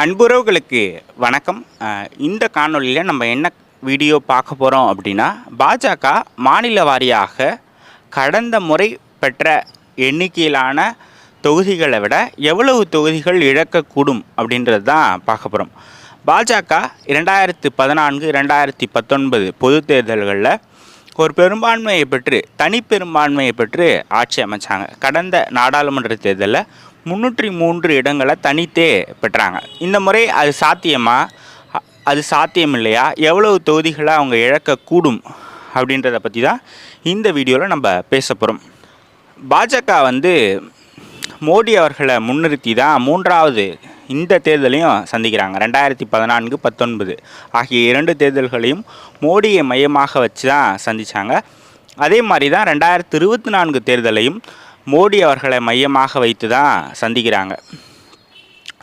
அன்புறவுகளுக்கு வணக்கம். இந்த காணொலியில் நம்ம என்ன வீடியோ பார்க்க போகிறோம் அப்படின்னா, பாஜக மாநில வாரியாக கடந்த முறை பெற்ற எண்ணிக்கையிலான தொகுதிகளை விட எவ்வளவு தொகுதிகள் இழக்கக்கூடும் அப்படின்றது தான் பார்க்க போகிறோம். பாஜக 2014, 2019 பொது தேர்தல்களில் ஒரு பெரும்பான்மையை பெற்று தனிப்பெரும்பான்மையை பெற்று ஆட்சி அமைச்சாங்க. கடந்த நாடாளுமன்ற தேர்தலில் 303 இடங்களை தனித்தே பெற்றாங்க. இந்த முறை அது சாத்தியமா, அது சாத்தியம் இல்லையா, எவ்வளவு தொகுதிகளை அவங்க இழக்கக்கூடும் அப்படின்றத பற்றி தான் இந்த வீடியோவில் நம்ம பேச போகிறோம். பாஜக மோடி அவர்களை முன்னிறுத்தி தான் மூன்றாவது இந்த தேர்தலையும் சந்திக்கிறாங்க. 2014, 2019 ஆகிய 2 தேர்தல்களையும் மோடியை மையமாக வச்சு தான் சந்தித்தாங்க. அதே மாதிரி தான் 2024 தேர்தலையும் மோடி அவர்களை மையமாக வைத்து தான் சந்திக்கிறாங்க.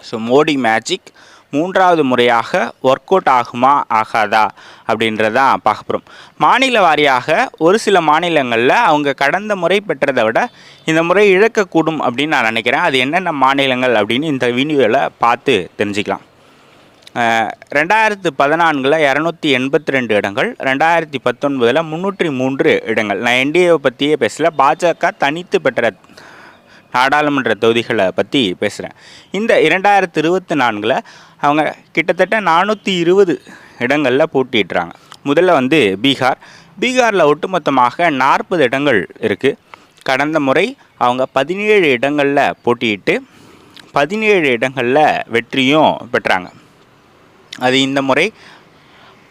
ஸோ மோடி மேஜிக் மூன்றாவது முறையாக ஒர்க் அவுட் ஆகுமா ஆகாதா அப்படின்றதான் பார்க்க போகிறோம். மாநில வாரியாக ஒரு சில மாநிலங்களில் அவங்க கடந்த முறை பெற்றதை விட இந்த முறை இழக்கக்கூடும் அப்படின்னு நான் நினைக்கிறேன். அது என்னென்ன மாநிலங்கள் அப்படின்னு இந்த வீடியோவில் பார்த்து தெரிஞ்சுக்கலாம். 2014 282 இடங்கள், 2019 303 இடங்கள். நான் என்டிஏவை பற்றியே பேசல, பாஜக தனித்து பெற்ற நாடாளுமன்ற தொகுதிகளை பற்றி பேசுகிறேன். இந்த 2024 அவங்க கிட்டத்தட்ட 420 இடங்களில் போட்டியிடுறாங்க. முதல்ல பீகாரில் ஒட்டுமொத்தமாக 40 இடங்கள் இருக்குது. கடந்த முறை அவங்க 17 இடங்களில் போட்டியிட்டு 17 இடங்களில் வெற்றியும் பெற்றாங்க. அது இந்த முறை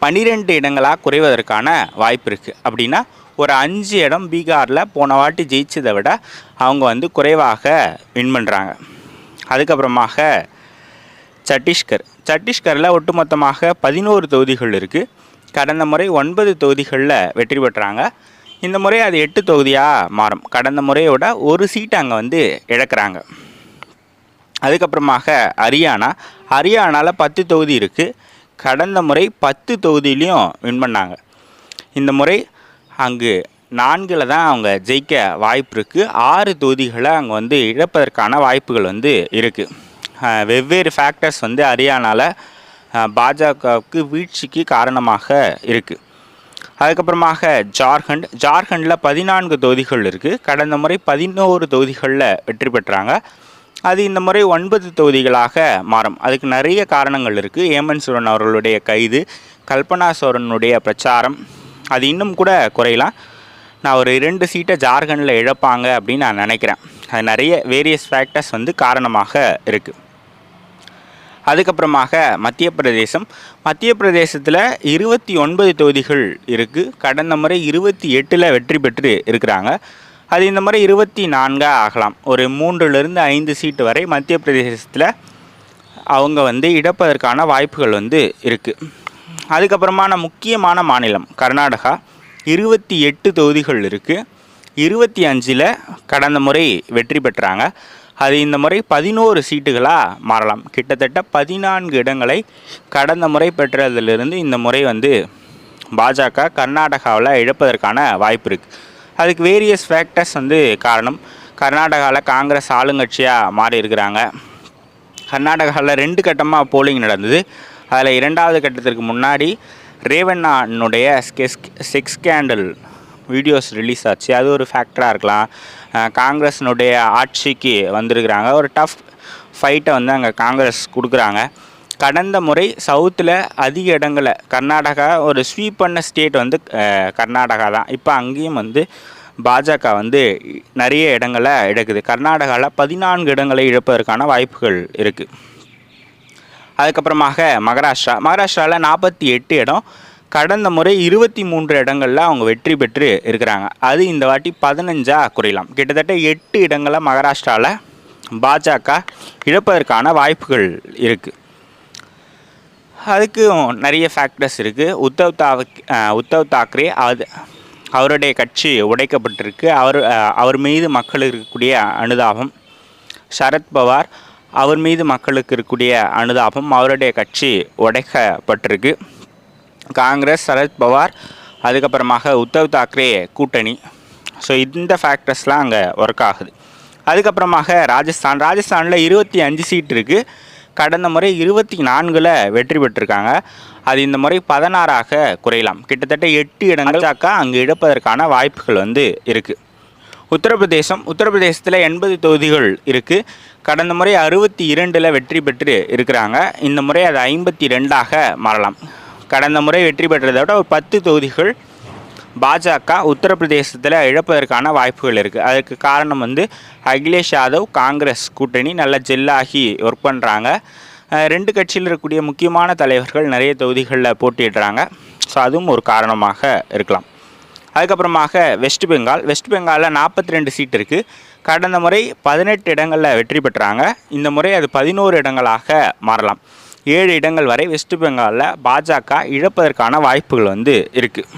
12 இடங்களாக குறைவதற்கான வாய்ப்பு இருக்குது. அப்படின்னா ஒரு 5 இடம் பீகாரில் போன வாட்டி ஜெயிச்சதை விட அவங்க குறைவாக வின் பண்ணுறாங்க. அதுக்கப்புறமாக சத்தீஸ்கரில் ஒட்டுமொத்தமாக 11 தொகுதிகள் இருக்குது. கடந்த முறை 9 தொகுதிகளில் வெற்றி பெற்றாங்க. இந்த முறை அது 8 தொகுதியாக மாறும். கடந்த முறையோட ஒரு சீட்டை அங்கே இழக்கிறாங்க. அதுக்கப்புறமாக ஹரியானாவில் 10 தொகுதி இருக்குது. கடந்த முறை 10 தொகுதியிலையும் வின் பண்ணாங்க. இந்த முறை அங்கு 4 தான் அவங்க ஜெயிக்க வாய்ப்பு இருக்குது. 6 தொகுதிகளை அங்கே இழப்பதற்கான வாய்ப்புகள் இருக்குது. வெவ்வேறு ஃபேக்டர்ஸ் ஹரியானாவில் பாஜகவுக்கு வீழ்ச்சிக்கு காரணமாக இருக்குது. அதுக்கப்புறமாக ஜார்க்கண்டில் 14 தொகுதிகள் இருக்குது. கடந்த முறை 11 தொகுதிகளில் வெற்றி பெற்றாங்க. அது இந்த முறை 9 தொகுதிகளாக மாறும். அதுக்கு நிறைய காரணங்கள் இருக்குது. ஹேமந்த் சோரன் அவர்களுடைய கைது, கல்பனா சோரனுடைய பிரச்சாரம், அது இன்னும் கூட குறையலாம். நான் ஒரு 2 சீட்டை ஜார்க்கண்டில் இழப்பாங்க அப்படின்னு நான் நினைக்கிறேன். அது நிறைய வேரியஸ் ஃபேக்டர்ஸ் காரணமாக இருக்குது. அதுக்கப்புறமாக மத்திய பிரதேசத்தில் 29 தொகுதிகள் இருக்குது. கடந்த முறை 28 வெற்றி பெற்று இருக்கிறாங்க. அது இந்த முறை 24 ஆகலாம். ஒரு 3லிருந்து 5 சீட்டு வரை மத்திய பிரதேசத்தில் அவங்க இழப்பதற்கான வாய்ப்புகள் இருக்குது. அதுக்கப்புறமான முக்கியமான மாநிலம் கர்நாடகா. 28 தொகுதிகள் இருக்குது. 25 கடந்த முறை வெற்றி பெற்றாங்க. அது இந்த முறை 11 சீட்டுகளாக மாறலாம். கிட்டத்தட்ட 14 இடங்களை கடந்த முறை பெற்றதிலிருந்து இந்த முறை பாஜக கர்நாடகாவில் இழப்பதற்கான வாய்ப்பு இருக்குது. அதுக்கு வேரியஸ் ஃபேக்டர்ஸ் காரணம். கர்நாடகாவில் காங்கிரஸ் ஆளுங்கட்சியாக மாறி இருக்கிறாங்க. கர்நாடகாவில் 2 கட்டமாக போலிங் நடந்தது. அதில் 2வது கட்டத்திற்கு முன்னாடி ரேவண்ணனுடைய செக்ஸ் ஸ்கேண்டல் வீடியோஸ் ரிலீஸ் ஆச்சு. அது ஒரு ஃபேக்டராக இருக்கலாம். காங்கிரஸினுடைய ஆட்சிக்கு வந்திருக்கிறாங்க. ஒரு டஃப் ஃபைட்டை அங்கே காங்கிரஸ் கொடுக்குறாங்க. கடந்த முறை சவுத்தில் அதிக இடங்களை கர்நாடகா ஒரு ஸ்வீப் பண்ண ஸ்டேட் கர்நாடகா தான். இப்போ அங்கேயும் பாஜக நிறைய இடங்களை இழக்குது. கர்நாடகாவில் 14 இடங்களை இழப்பதற்கான வாய்ப்புகள் இருக்குது. அதுக்கப்புறமாக மகாராஷ்டிராவில் 48 இடம். கடந்த முறை 23 இடங்களில் அவங்க வெற்றி பெற்று இருக்கிறாங்க. அது இந்த வாட்டி 15 குறையலாம். கிட்டத்தட்ட 8 இடங்களை மகாராஷ்டிராவில் பாஜக இழப்பதற்கான வாய்ப்புகள் இருக்குது. அதுக்கு நிறைய ஃபேக்டர்ஸ் இருக்குது. உத்தவ் தாக்கரே அவருடைய கட்சி உடைக்கப்பட்டிருக்கு. அவர் மீது மக்களுக்கு இருக்கக்கூடிய அனுதாபம். சரத்பவார் அவர் மீது மக்களுக்கு இருக்கக்கூடிய அனுதாபம். அவருடைய கட்சி உடைக்கப்பட்டிருக்கு. காங்கிரஸ், சரத்பவார், அதுக்கப்புறமாக உத்தவ் தாக்கரே கூட்டணி. ஸோ இந்த ஃபேக்டர்ஸ்லாம் அங்கே ஒர்க் ஆகுது. அதுக்கப்புறமாக ராஜஸ்தானில் 25 சீட் இருக்குது. கடந்த முறை 24ல் வெற்றி பெற்றிருக்காங்க. அது இந்த முறை 16ஆக குறையலாம். கிட்டத்தட்ட 8 இடங்கள் பாஜக அங்கு இழப்பதற்கான வாய்ப்புகள் வந்து இருக்குது. உத்தரப்பிரதேசத்தில் 80 தொகுதிகள் இருக்குது. கடந்த முறை 62ல் வெற்றி பெற்று இருக்கிறாங்க. இந்த முறை அது 52ஆக மாறலாம். கடந்த முறை வெற்றி பெற்றதை விட ஒரு 10 தொகுதிகள் பாஜக உத்தரப்பிரதேசத்தில் இழப்பதற்கான வாய்ப்புகள் இருக்குது. அதுக்கு காரணம் வந்து அகிலேஷ் யாதவ் காங்கிரஸ் கூட்டணி நல்லா ஜெல்லாகி ஒர்க் பண்ணுறாங்க. 2 கட்சியில் இருக்கக்கூடிய முக்கியமான தலைவர்கள் நிறைய தொகுதிகளில் போட்டியிடுறாங்க. ஸோ அதுவும் ஒரு காரணமாக இருக்கலாம். அதுக்கப்புறமாக வெஸ்ட் பெங்காலில் 42 சீட் இருக்குது. கடந்த முறை 18 இடங்களில் வெற்றி பெற்றாங்க. இந்த முறை அது 11 இடங்களாக மாறலாம். 7 இடங்கள் வரை வெஸ்ட் பெங்காலில் பாஜக இழப்பதற்கான வாய்ப்புகள் வந்து இருக்குது.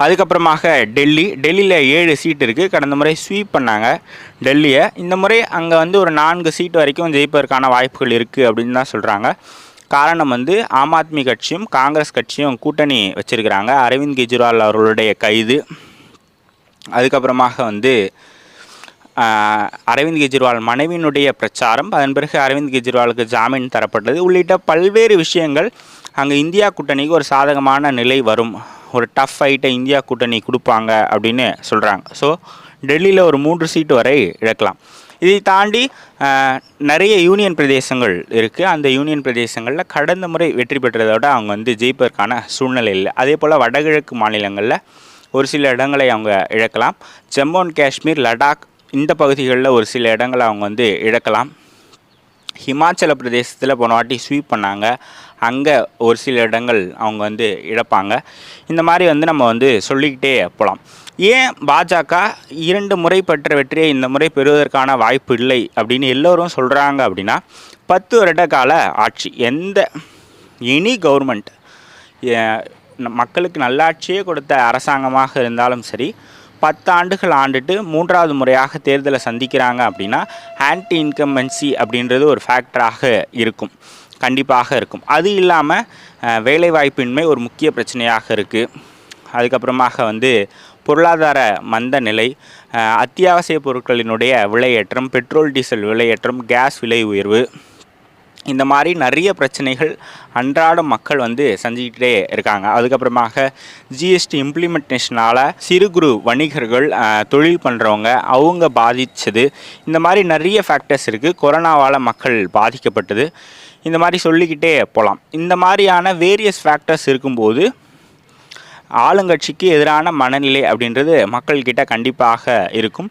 அதுக்கப்புறமாக டெல்லியில் 7 சீட் இருக்குது. கடந்த முறை ஸ்வீப் பண்ணாங்க டெல்லியை. இந்த முறை அங்கே வந்து ஒரு 4 சீட் வரைக்கும் ஜெயிப்பதற்கான வாய்ப்புகள் இருக்குது அப்படின்னு தான் சொல்கிறாங்க. காரணம் வந்து ஆம் ஆத்மி கட்சியும் காங்கிரஸ் கட்சியும் கூட்டணி வச்சுருக்கிறாங்க. அரவிந்த் கெஜ்ரிவால் அவர்களுடைய கைது, அதுக்கப்புறமாக வந்து அரவிந்த் கெஜ்ரிவால் மனைவியினுடைய பிரச்சாரம், அதன் பிறகு அரவிந்த் கெஜ்ரிவாலுக்கு ஜாமீன் தரப்பட்டது உள்ளிட்ட பல்வேறு விஷயங்கள் அங்கே இந்தியா கூட்டணிக்கு ஒரு சாதகமான நிலை வரும், ஒரு டஃப் ஃபைட்டை இந்தியா கூட்டணி கொடுப்பாங்க அப்படின்னு சொல்கிறாங்க. ஸோ டெல்லியில் ஒரு 3 சீட்டு வரை இழக்கலாம். இதை தாண்டி நிறைய யூனியன் பிரதேசங்கள் இருக்குது. அந்த யூனியன் பிரதேசங்களில் கடந்த முறை வெற்றி பெற்றதை விட அவங்க வந்து ஜெயிப்பதற்கான சூழ்நிலை இல்லை. அதே போல் வடகிழக்கு மாநிலங்களில் ஒரு சில இடங்களை அவங்க இழக்கலாம். ஜம்மு அண்ட் காஷ்மீர், லடாக் இந்த பகுதிகளில் ஒரு சில இடங்களை அவங்க வந்து இழக்கலாம். ஹிமாச்சல பிரதேசத்தில் போன வாட்டி ஸ்வீப் பண்ணாங்க, அங்கே ஒரு சில இடங்கள் அவங்க வந்து இழப்பாங்க. இந்த மாதிரி வந்து நம்ம வந்து சொல்லிக்கிட்டே போகலாம். ஏன் பாஜக 2 முறை பெற்ற வெற்றியை இந்த முறை பெறுவதற்கான வாய்ப்பு இல்லை அப்படின்னு எல்லோரும் சொல்கிறாங்க அப்படின்னா, 10 வருட கால ஆட்சி, எனி கவர்மெண்ட் மக்களுக்கு நல்லாட்சியே கொடுத்த அரசாங்கமாக இருந்தாலும் சரி, 10 ஆண்டுகள் ஆண்டுட்டு 3வது முறையாக தேர்தலை சந்திக்கிறாங்க அப்படின்னா ஆன்டி இன்கம்பன்சி அப்படின்றது ஒரு ஃபேக்டராக இருக்கும், கண்டிப்பாக இருக்கும். அது இல்லாமல் வேலைவாய்ப்பின்மை ஒரு முக்கிய பிரச்சனையாக இருக்குது. அதுக்கப்புறமாக வந்து பொருளாதார மந்த நிலை, அத்தியாவசிய பொருட்களினுடைய விலையேற்றம், பெட்ரோல் டீசல் விலையேற்றம், கேஸ் விலை உயர்வு, இந்த மாதிரி நிறைய பிரச்சனைகள் அன்றாட மக்கள் வந்து செஞ்சுக்கிட்டே இருக்காங்க. அதுக்கப்புறமாக ஜிஎஸ்டி இம்ப்ளிமெண்டேஷனால் சிறு குறு வணிகர்கள், தொழில் பண்ணுறவங்க அவங்க பாதித்தது, இந்த மாதிரி நிறைய ஃபேக்டர்ஸ் இருக்குது. கொரோனாவால் மக்கள் பாதிக்கப்பட்டது, இந்த மாதிரி சொல்லிக்கிட்டே போகலாம். இந்த மாதிரியான வேரியஸ் ஃபேக்டர்ஸ் இருக்கும்போது ஆளுங்கட்சிக்கு எதிரான மனநிலை அப்படின்றது மக்கள்கிட்ட கண்டிப்பாக இருக்கும்.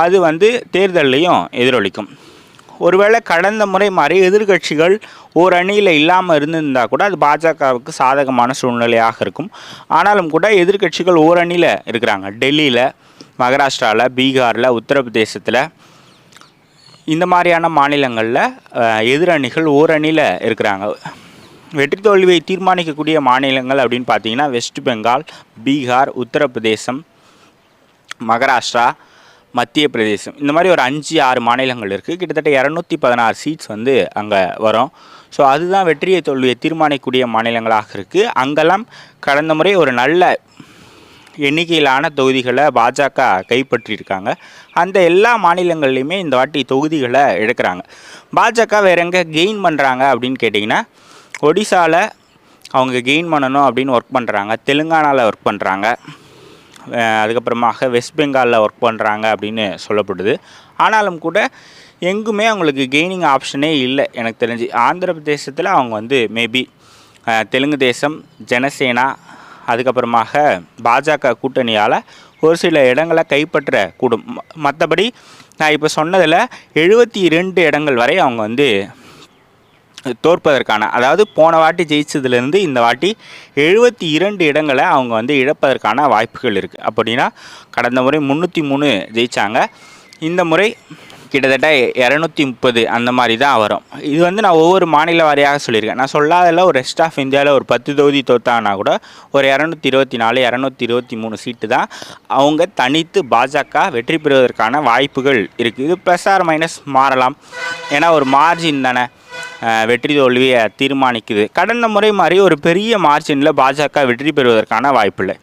அது வந்து தேர்தல்லையும் எதிரொலிக்கும். ஒருவேளை கடந்த முறை மாதிரி எதிர்கட்சிகள் ஒரு அணியில் இல்லாமல் இருந்திருந்தால் கூட அது பாஜகவுக்கு சாதகமான சூழ்நிலையாக இருக்கும். ஆனாலும் கூட எதிர்கட்சிகள் ஒரு அணியில் இருக்கிறாங்க. டெல்லியில், மகாராஷ்டிராவில், பீகாரில், உத்தரப்பிரதேசத்தில், இந்த மாதிரியான மாநிலங்களில் எதிரணிகள் ஓரணியில் இருக்கிறாங்க. வெற்றி தோல்வியை தீர்மானிக்கக்கூடிய மாநிலங்கள் அப்படின்னு பார்த்தீங்கன்னா வெஸ்ட் பெங்கால், பீகார், உத்தரப்பிரதேசம், மகாராஷ்டிரா, மத்திய பிரதேசம், இந்த மாதிரி ஒரு 5-6 மாநிலங்கள் இருக்குது. கிட்டத்தட்ட 216 சீட்ஸ் வந்து அங்கே வரும். ஸோ அதுதான் வெற்றியை தோல்வியை தீர்மானிக்கக்கூடிய மாநிலங்களாக இருக்குது. அங்கெல்லாம் கடந்த முறை ஒரு நல்ல எண்ணிக்கையிலான தொகுதிகளை பாஜக கைப்பற்றியிருக்காங்க. அந்த எல்லா மாநிலங்கள்லையுமே இந்த வாட்டி தொகுதிகளை எடுக்கிறாங்க. பாஜக வேறு எங்கே கெயின் பண்ணுறாங்க அப்படின்னு கேட்டிங்கன்னா, ஒடிசாவில் அவங்க கெயின் பண்ணணும் அப்படின்னு ஒர்க் பண்ணுறாங்க, தெலுங்கானாவில் ஒர்க் பண்ணுறாங்க, அதுக்கப்புறமாக வெஸ்ட் பெங்காலில் ஒர்க் பண்ணுறாங்க அப்படின்னு சொல்லப்படுது. ஆனாலும் கூட எங்குமே அவங்களுக்கு கெய்னிங் ஆப்ஷனே இல்லை எனக்கு தெரிஞ்சு. ஆந்திர பிரதேசத்தில் அவங்க வந்து மேபி தெலுங்கு தேசம், ஜனசேனா, அதுக்கப்புறமாக பாஜக கூட்டணியால் ஒரு சில இடங்களை கைப்பற்ற கூடும். மற்றபடி நான் இப்போ சொன்னதில் 72 இடங்கள் வரை அவங்க வந்து தோற்பதற்கான, அதாவது போன வாட்டி ஜெயிச்சதுலேருந்து இந்த வாட்டி 72 இடங்களை அவங்க வந்து இழப்பதற்கான வாய்ப்புகள் இருக்குது. அப்படின்னா கடந்த முறை 303 ஜெயித்தாங்க, இந்த முறை கிட்டத்தட்ட 230 அந்த மாதிரி தான் வரும். இது வந்து நான் ஒவ்வொரு மாநில வாரியாக சொல்லியிருக்கேன். நான் சொல்லாததில் ஒரு ரெஸ்ட் ஆஃப் இந்தியாவில் ஒரு 10 தொகுதி தோத்தாங்கன்னா கூட ஒரு 224, 223 சீட்டு தான் அவங்க தனித்து பாஜக வெற்றி பெறுவதற்கான வாய்ப்புகள் இருக்குது. இது ப்ளஸ் ஆர் மைனஸ் மாறலாம், ஏன்னா ஒரு மார்ஜின் தானே வெற்றி தோல்வியை தீர்மானிக்குது. கடந்த முறை மாதிரி ஒரு பெரிய மார்ஜினில் பாஜக வெற்றி பெறுவதற்கான வாய்ப்பில்லை.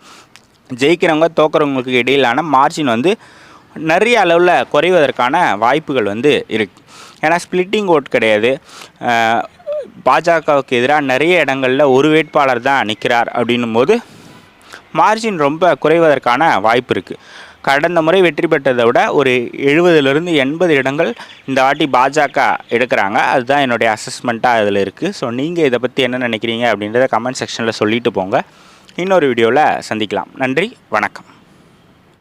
ஜெயிக்கிறவங்க தோக்கிறவங்களுக்கு இடையிலான மார்ஜின் வந்து நிறைய அளவில் குறைவதற்கான வாய்ப்புகள் வந்து இருக்குது. ஏன்னா ஸ்ப்ளிட்டிங் ஓட் கிடையாது. பாஜகவுக்கு எதிராக நிறைய இடங்களில் ஒரு வேட்பாளர் தான் நிற்கிறார் அப்படின்னும் போது மார்ஜின் ரொம்ப குறைவதற்கான வாய்ப்பு இருக்குது. கடந்த முறை வெற்றி பெற்றதை விட ஒரு 70லிருந்து 80 இடங்கள் இந்த வாட்டி பாஜக எடுக்கிறாங்க. அதுதான் என்னுடைய அசஸ்மெண்ட்டாக இதில் இருக்குது. ஸோ நீங்கள் இதை பற்றி என்ன நினைக்கிறீங்க அப்படின்றத கமெண்ட் செக்ஷனில் சொல்லிட்டு போங்க. இன்னொரு வீடியோவில் சந்திக்கலாம். நன்றி, வணக்கம்.